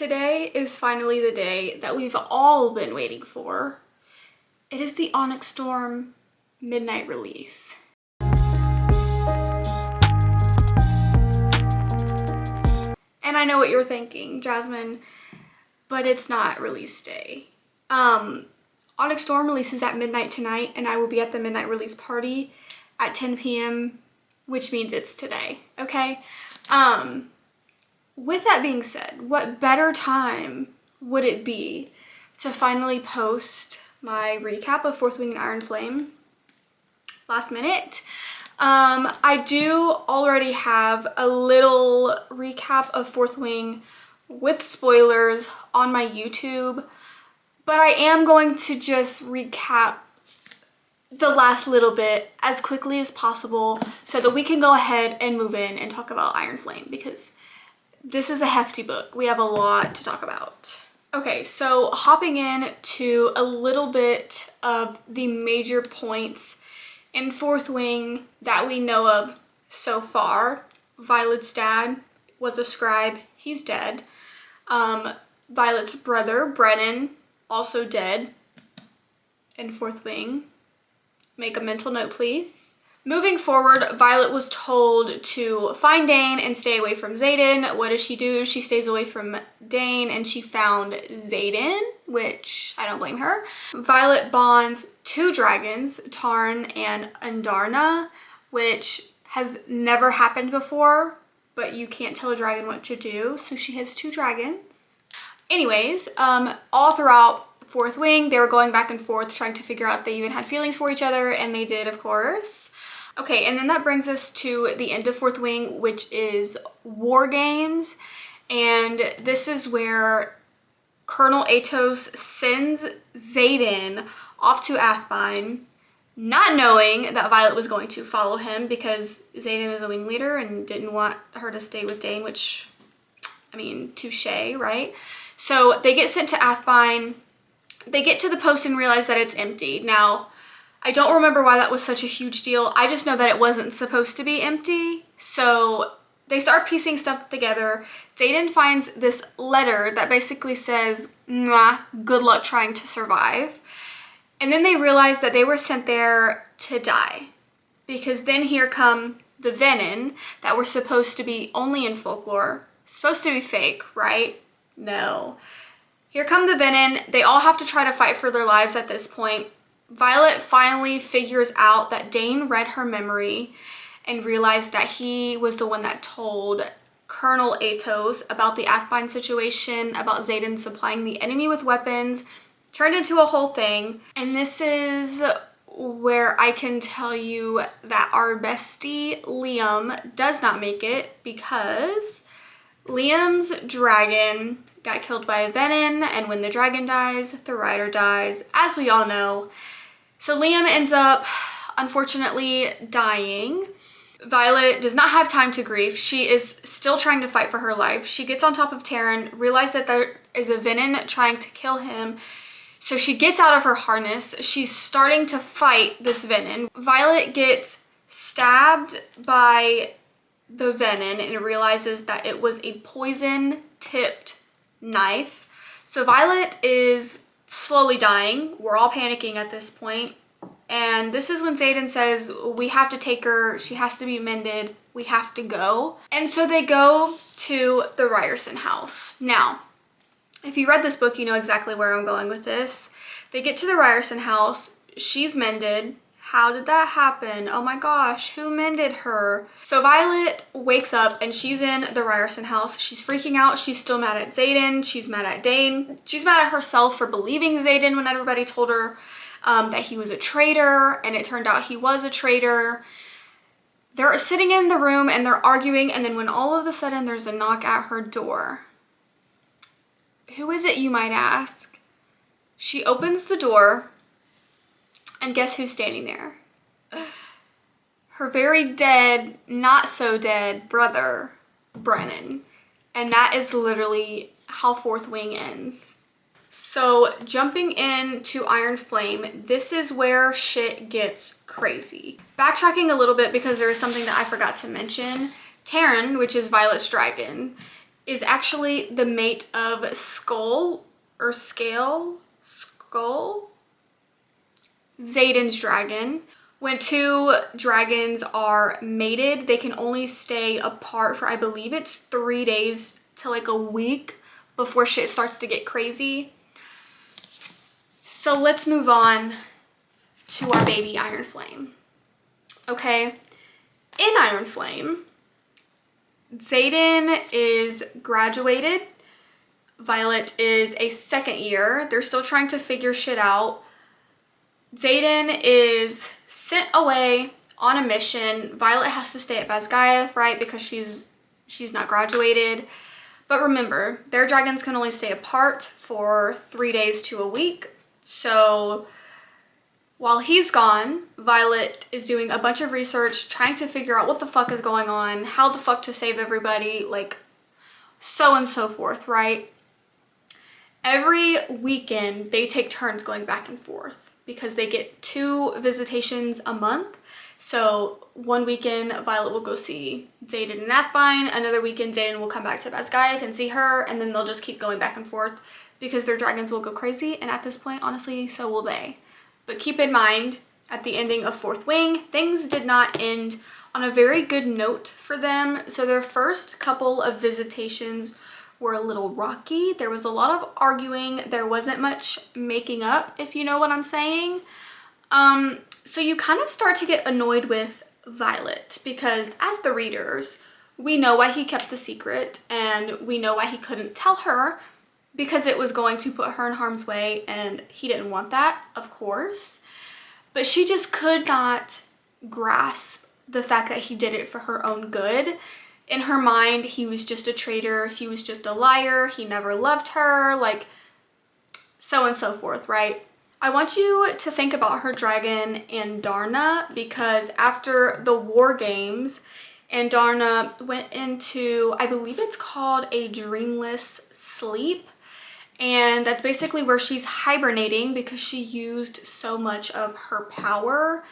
Today is finally the day that we've all been waiting for. It is the Onyx Storm midnight release. And I know what you're thinking, Jasmine, but it's not release day. Onyx Storm releases at midnight tonight, and I will be at the midnight release party at 10 p.m., which means it's today, okay? With that being said, what better time would it be to finally post my recap of Fourth Wing and Iron Flame last minute? I do already have a little recap of Fourth Wing with spoilers on my YouTube, but I am going to just recap the last little bit as quickly as possible so that we can go ahead and move in and talk about Iron Flame, because this is a hefty book. We have a lot to talk about. Okay, so hopping in to a little bit of the major points in Fourth Wing that we know of so far. Violet's dad was a scribe. He's dead. Violet's brother, Brennan, also dead in Fourth Wing. Make a mental note, please. Moving forward, Violet was told to find Dain and stay away from Xaden. What does she do? She stays away from Dain and she found Xaden, which I don't blame her. Violet bonds two dragons, Tarn and Andarna, which has never happened before, but you can't tell a dragon what to do, so she has two dragons. Anyways, all throughout Fourth Wing, they were going back and forth trying to figure out if they even had feelings for each other, and they did, of course. Okay, and then that brings us to the end of Fourth Wing, which is War Games, and this is where Colonel Atos sends Xaden off to Athbyne, not knowing that Violet was going to follow him because Xaden is a wing leader and didn't want her to stay with Dain, which, I mean, touche, right? So they get sent to Athbyne. They get to the post and realize that it's empty. Now, I don't remember why that was such a huge deal. I just know that it wasn't supposed to be empty. So they start piecing stuff together. Xaden finds this letter that basically says, "Mwah, good luck trying to survive." And then they realize that they were sent there to die. Because then here come the Venin that were supposed to be only in folklore. Supposed to be fake, right? No. Here come the Venin. They all have to try to fight for their lives at this point. Violet finally figures out that Dain read her memory and realized that he was the one that told Colonel Atos about the Athbyne situation, about Xaden supplying the enemy with weapons. Turned into a whole thing. And this is where I can tell you that our bestie Liam does not make it, because Liam's dragon got killed by a Venin, and when the dragon dies, the rider dies, as we all know. So Liam ends up, unfortunately, dying. Violet does not have time to grieve. She is still trying to fight for her life. She gets on top of Terran, realizes that there is a Venin trying to kill him. So she gets out of her harness. She's starting to fight this Venin. Violet gets stabbed by the Venin and realizes that it was a poison-tipped knife. So Violet is slowly dying. We're all panicking at this point. And this is when Xaden says, we have to take her. She has to be mended. We have to go. And so they go to the Ryerson house. Now, if you read this book, you know exactly where I'm going with this. They get to the Ryerson house. She's mended. How did that happen? Oh my gosh, who mended her? So Violet wakes up and she's in the Ryerson house. She's freaking out. She's still mad at Xaden. She's mad at Dain. She's mad at herself for believing Xaden when everybody told her that he was a traitor, and it turned out he was a traitor. They're sitting in the room and they're arguing, and then when all of a sudden there's a knock at her door. Who is it, you might ask? She opens the door, and guess who's standing there? Her very dead, not so dead brother, Brennan. And that is literally how Fourth Wing ends. So jumping into Iron Flame, this is where shit gets crazy. Backtracking a little bit because there is something that I forgot to mention. Terran, which is Violet's dragon, is actually the mate of Skull or Scale? Skull? Xaden's dragon. When two dragons are mated, they can only stay apart for, I believe it's 3 days to like a week before shit starts to get crazy. So let's move on to our baby Iron Flame. Okay, in Iron Flame, Xaden is graduated. Violet is a second year. They're still trying to figure shit out. Xaden is sent away on a mission. Violet has to stay at Basgiath, right? Because she's not graduated. But remember, their dragons can only stay apart for 3 days to a week. So while he's gone, Violet is doing a bunch of research, trying to figure out what the fuck is going on, how the fuck to save everybody, like so and so forth, right? Every weekend, they take turns going back and forth because they get 2 visitations a month. So one weekend, Violet will go see Xaden and Athbyne. Another weekend, Xaden will come back to Basgiath and see her, and then they'll just keep going back and forth because their dragons will go crazy, and at this point, honestly, so will they. But keep in mind, at the ending of Fourth Wing, things did not end on a very good note for them. So their first couple of visitations were a little rocky. There was a lot of arguing. There wasn't much making up, if you know what I'm saying. So you kind of start to get annoyed with Violet because as the readers, we know why he kept the secret and we know why he couldn't tell her because it was going to put her in harm's way and he didn't want that, of course. But she just could not grasp the fact that he did it for her own good. In her mind, he was just a traitor. He was just a liar. He never loved her, like so and so forth, right? I want you to think about her dragon, Andarna, because after the War Games, Andarna went into, I believe it's called a dreamless sleep. And that's basically where she's hibernating because she used so much of her power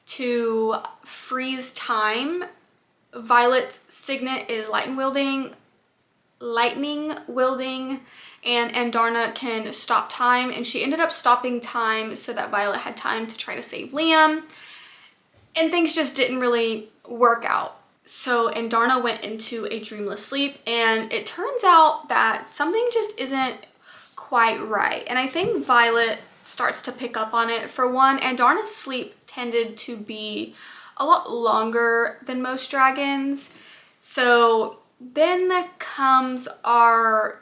to freeze time. Violet's signet is lightning wielding, and Andarna can stop time, and she ended up stopping time so that Violet had time to try to save Liam, and things just didn't really work out. So Andarna went into a dreamless sleep, and it turns out that something just isn't quite right, and I think Violet starts to pick up on it. For one, Andarna's sleep tended to be a lot longer than most dragons. So then comes our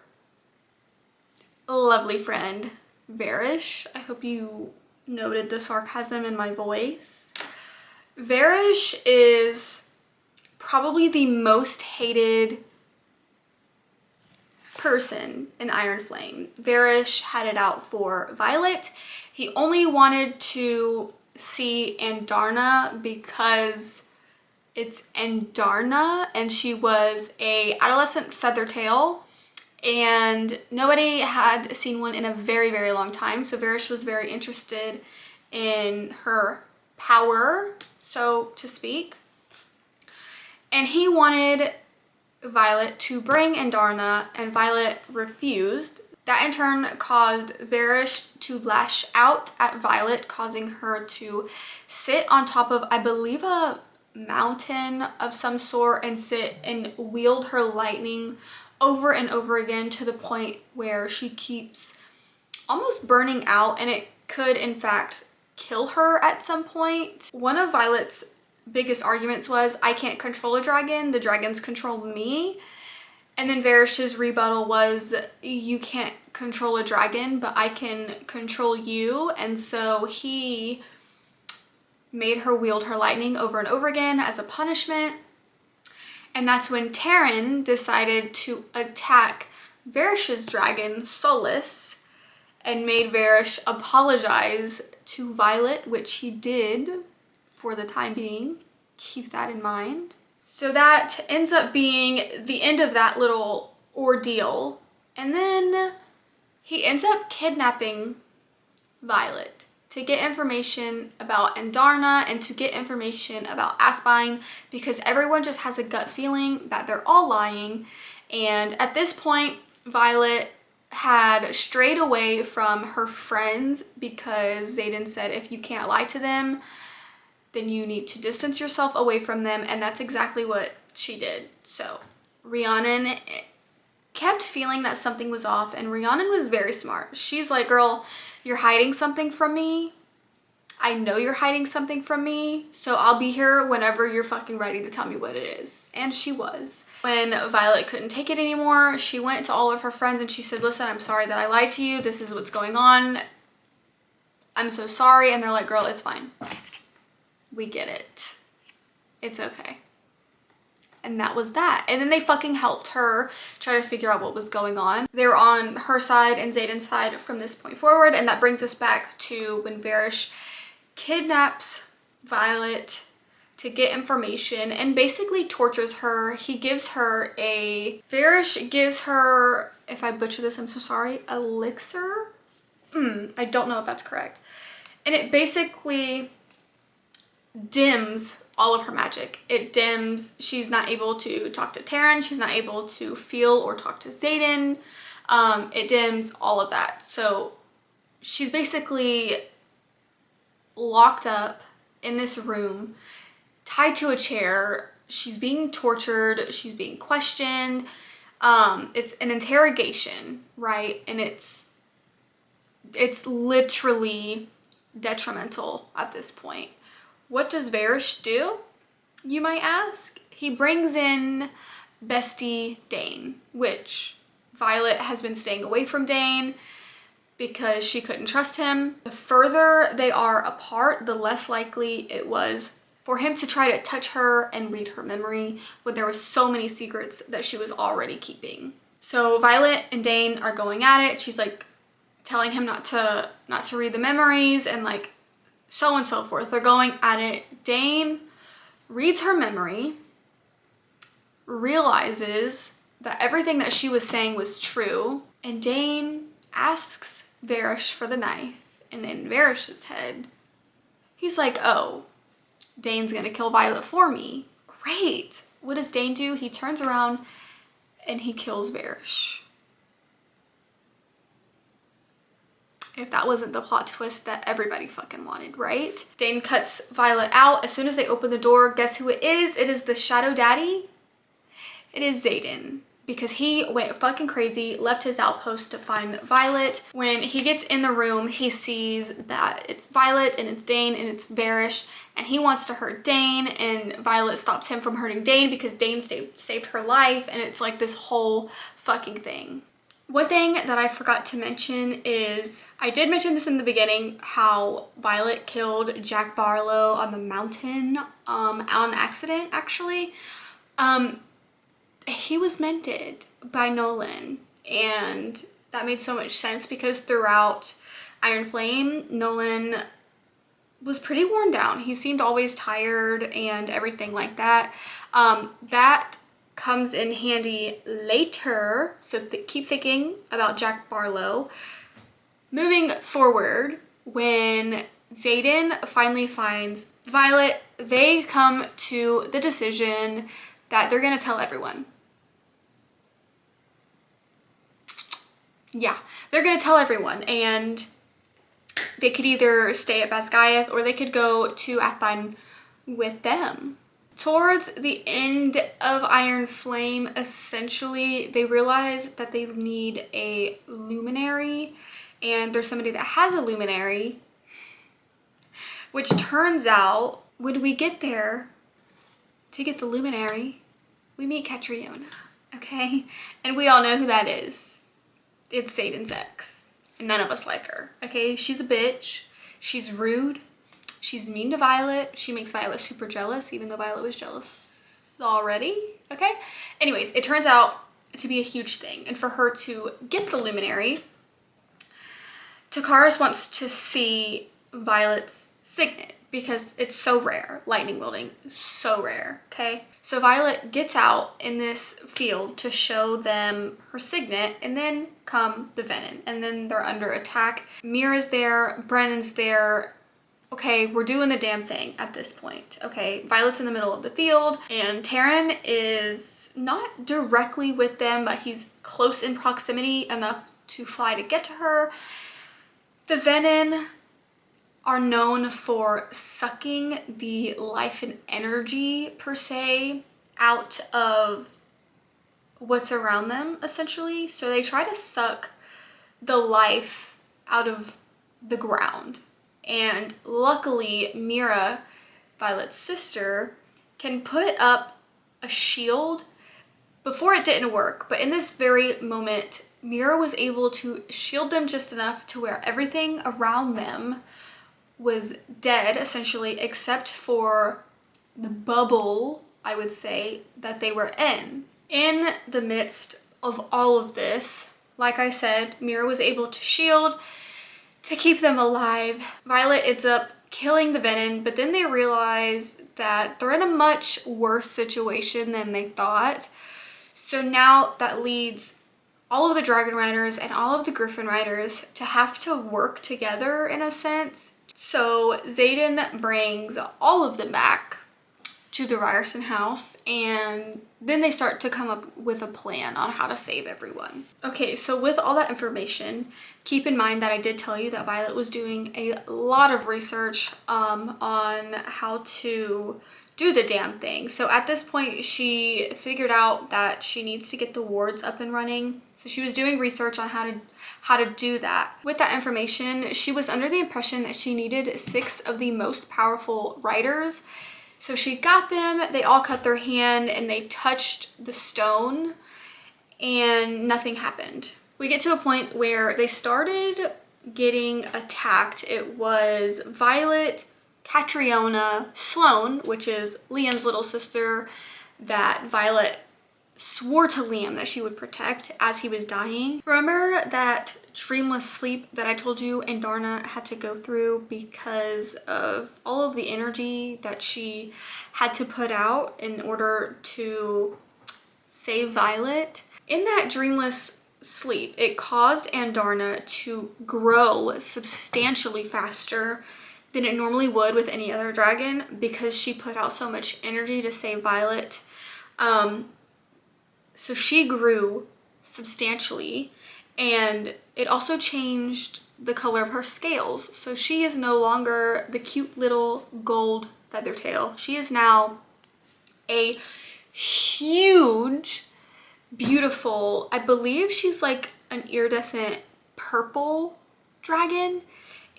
lovely friend, Varish. I hope you noted the sarcasm in my voice. Varish is probably the most hated person in Iron Flame. Varish had it out for Violet. He only wanted to see Andarna because it's Andarna and she was a adolescent feathertail and nobody had seen one in a very, very long time. So Varish was very interested in her power, so to speak. And he wanted Violet to bring Andarna, and Violet refused. That in turn caused Varish to lash out at Violet, causing her to sit on top of, I believe, a mountain of some sort and sit and wield her lightning over and over again to the point where she keeps almost burning out, and it could in fact kill her at some point. One of Violet's biggest arguments was, I can't control a dragon, the dragons control me. And then Varish's rebuttal was, you can't control a dragon, but I can control you. And so he made her wield her lightning over and over again as a punishment. And that's when Terran decided to attack Varish's dragon, Solus, and made Varish apologize to Violet, which he did for the time being. Keep that in mind. So that ends up being the end of that little ordeal. And then he ends up kidnapping Violet to get information about Andarna and to get information about Athbyne, because everyone just has a gut feeling that they're all lying And at this point, Violet had strayed away from her friends because Xaden said if you can't lie to them, then you need to distance yourself away from them, and that's exactly what she did. So Rhiannon kept feeling that something was off, and Rhiannon was very smart. She's like, girl, you're hiding something from me. I know you're hiding something from me, so I'll be here whenever you're fucking ready to tell me what it is. And she was. When Violet couldn't take it anymore, she went to all of her friends and she said, listen, I'm sorry that I lied to you. This is what's going on. I'm so sorry. And they're like, girl, it's fine. We get it. It's okay. And that was that. And then they fucking helped her try to figure out what was going on. They were on her side and Xaden's side from this point forward. And that brings us back to when Varys kidnaps Violet to get information and basically tortures her. He gives her Varys gives her, if I butcher this, I'm so sorry, elixir? I don't know if that's correct. And it basically dims all of her magic. It dims, she's not able to talk to Taryn, she's not able to feel or talk to Xaden. It dims all of that. So she's basically locked up in this room, tied to a chair. She's being tortured, she's being questioned. It's an interrogation, right? And it's literally detrimental at this point. What does Varys do, you might ask? He brings in bestie Dane, which Violet has been staying away from Dane because she couldn't trust him. The further they are apart, the less likely it was for him to try to touch her and read her memory when there were so many secrets that she was already keeping. So Violet and Dane are going at it. She's like telling him not to read the memories and like so on and so forth. They're going at it. Dane reads her memory, realizes that everything that she was saying was true, and Dane asks Varys for the knife. And in Varys' head, he's like, oh, Dane's gonna kill Violet for me. Great. What does Dane do? He turns around and he kills Varys. If that wasn't the plot twist that everybody fucking wanted, right? Dane cuts Violet out. As soon as they open the door, guess who it is? It is the Shadow Daddy. It is Xaden. Because he went fucking crazy, left his outpost to find Violet. When he gets in the room, he sees that it's Violet and it's Dane and it's Varys, and he wants to hurt Dane, and Violet stops him from hurting Dane because Dane saved her life, and it's like this whole fucking thing. One thing that I forgot to mention is, I did mention this in the beginning, how Violet killed Jack Barlow on the mountain on accident, actually. He was mended by Nolan, and that made so much sense because throughout Iron Flame, Nolan was pretty worn down. He seemed always tired and everything like that. That comes in handy later, so keep thinking about Jack Barlow. Moving forward, when Xaden finally finds Violet, they come to the decision that they're gonna tell everyone. Yeah, they're gonna tell everyone, and they could either stay at Basgiath or they could go to Athbyne with them. Towards the end of Iron Flame, essentially, they realize that they need a luminary, and there's somebody that has a luminary, which turns out, when we get there to get the luminary, we meet Catriona, okay? And we all know who that is. It's Xaden's ex. And none of us like her, okay? She's a bitch. She's rude. She's mean to Violet. She makes Violet super jealous, even though Violet was jealous already, okay? Anyways, it turns out to be a huge thing. And for her to get the luminary, Takaris wants to see Violet's signet because it's so rare. Lightning wielding is so rare, okay? So Violet gets out in this field to show them her signet, and then come the Venin, and then they're under attack. Mira's there, Brennan's there, okay, we're doing the damn thing at this point. Okay, Violet's in the middle of the field and Terran is not directly with them, but he's close in proximity enough to fly to get to her. The Venin are known for sucking the life and energy, per se, out of what's around them, essentially. So they try to suck the life out of the ground. And luckily, Mira, Violet's sister, can put up a shield. Before it didn't work, but in this very moment, Mira was able to shield them just enough to where everything around them was dead, essentially, except for the bubble, I would say, that they were in. In the midst of all of this, like I said, Mira was able to shield to keep them alive. Violet ends up killing the Venin, but then they realize that they're in a much worse situation than they thought. So now that leads all of the Dragon Riders and all of the Griffin Riders to have to work together in a sense. So Xaden brings all of them back to the Ryerson house, and then they start to come up with a plan on how to save everyone. Okay, so with all that information, keep in mind that I did tell you that Violet was doing a lot of research on how to do the damn thing. So at this point, she figured out that she needs to get the wards up and running. So she was doing research on how to do that. With that information, she was under the impression that she needed 6 of the most powerful riders. So she got them, they all cut their hand and they touched the stone and nothing happened. We get to a point where they started getting attacked. It was Violet, Catriona, Sloane, which is Liam's little sister that Violet swore to Liam that she would protect as he was dying. Remember that dreamless sleep that I told you Andarna had to go through because of all of the energy that she had to put out in order to save Violet? In that dreamless sleep, it caused Andarna to grow substantially faster than it normally would with any other dragon because she put out so much energy to save Violet. So she grew substantially, and it also changed the color of her scales. So she is no longer the cute little gold feathertail. She is now a huge, beautiful, I believe she's like an iridescent purple dragon.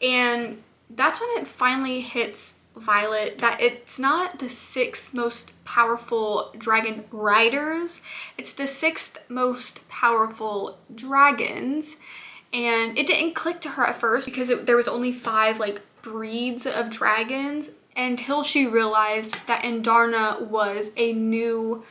And that's when it finally hits Violet that it's not the 6th most powerful dragon riders, it's the 6th most powerful dragons. And it didn't click to her at first because there was only 5 like breeds of dragons until she realized that Andarna was a new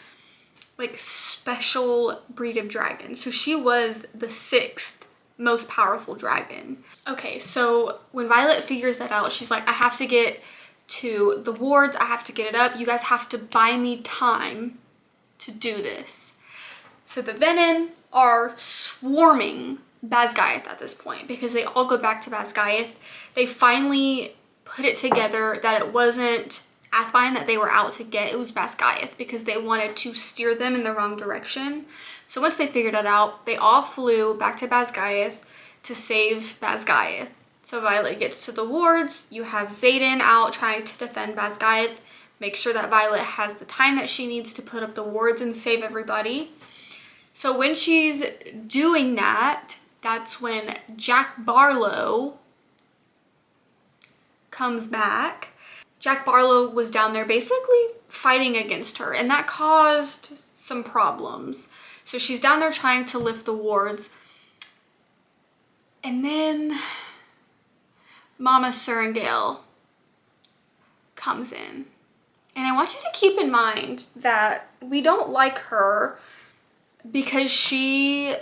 like special breed of dragon. So she was the 6th most powerful dragon. Okay, so when Violet figures that out, she's like, I have to get to the wards, I have to get it up. You guys have to buy me time to do this. So the Venin are swarming Basgiath at this point because they all go back to Basgiath. They finally put it together that it wasn't Athvine that they were out to get, it was Basgiath because they wanted to steer them in the wrong direction. So once they figured it out, they all flew back to Basgiath to save Basgiath. So Violet gets to the wards, you have Xaden out trying to defend Basgiath, make sure that Violet has the time that she needs to put up the wards and save everybody. So when she's doing that, that's when Jack Barlow comes back. Jack Barlow was down there basically fighting against her, and that caused some problems. So she's down there trying to lift the wards, and then Mama Surangale comes in. And I want you to keep in mind that we don't like her because she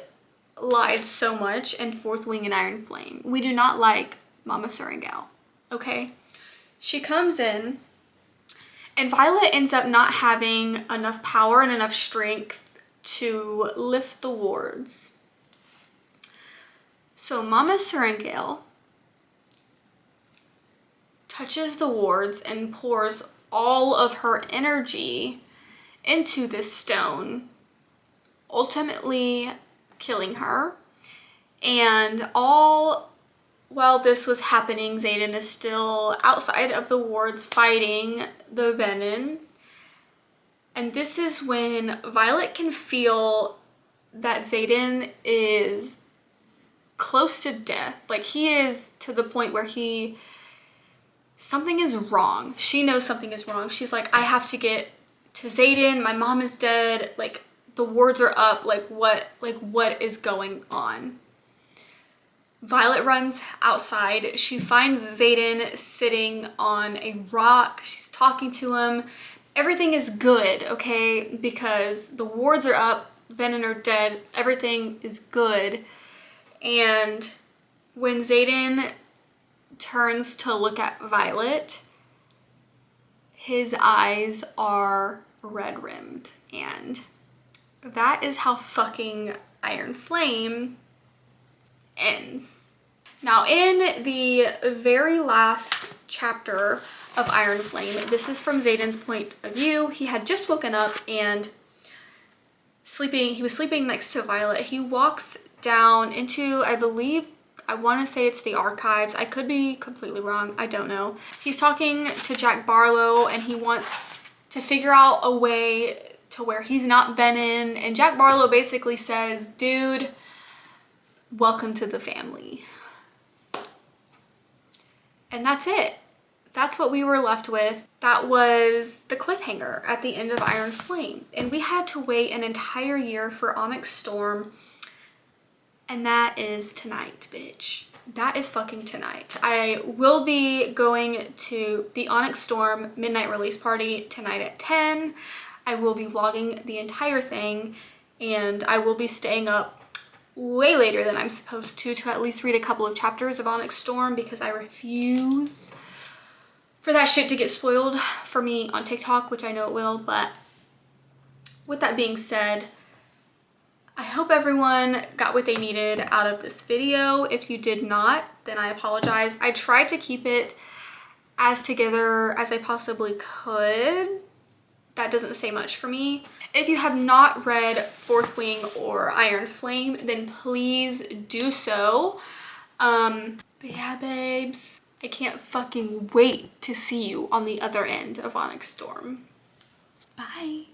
lied so much in Fourth Wing and Iron Flame. We do not like Mama Surangale, okay? She comes in, and Violet ends up not having enough power and enough strength to lift the wards. So Mama Surangale touches the wards and pours all of her energy into this stone, ultimately killing her. And all while this was happening, Xaden is still outside of the wards fighting the venom. And this is when Violet can feel that Xaden is close to death. Like, he is to the point where something is wrong. She knows something is wrong. She's like, I have to get to Xaden. My mom is dead. Like, the wards are up. Like, what is going on? Violet runs outside. She finds Xaden sitting on a rock. She's talking to him. Everything is good, okay? Because the wards are up, Venom are dead, everything is good. And when Xaden turns to look at Violet, his eyes are red rimmed. And that is how fucking Iron Flame ends. Now, in the very last chapter of Iron Flame, this is from Xaden's point of view. He had just woken up and he was sleeping next to Violet. He walks down into, I want to say it's the archives. I could be completely wrong. I don't know. He's talking to Jack Barlow and he wants to figure out a way to where he's not Venom. And Jack Barlow basically says, dude, welcome to the family. And that's it. That's what we were left with. That was the cliffhanger at the end of Iron Flame. And we had to wait an entire year for Onyx Storm. And that is tonight, bitch. That is fucking tonight. I will be going to the Onyx Storm midnight release party tonight at 10. I will be vlogging the entire thing. And I will be staying up way later than I'm supposed to at least read a couple of chapters of Onyx Storm, because I refuse for that shit to get spoiled for me on TikTok, which I know it will. But with that being said, I hope everyone got what they needed out of this video. If you did not, then I apologize. I tried to keep it as together as I possibly could. That doesn't say much for me. If you have not read Fourth Wing or Iron Flame, then please do so. But yeah, babes, I can't fucking wait to see you on the other end of Onyx Storm. Bye.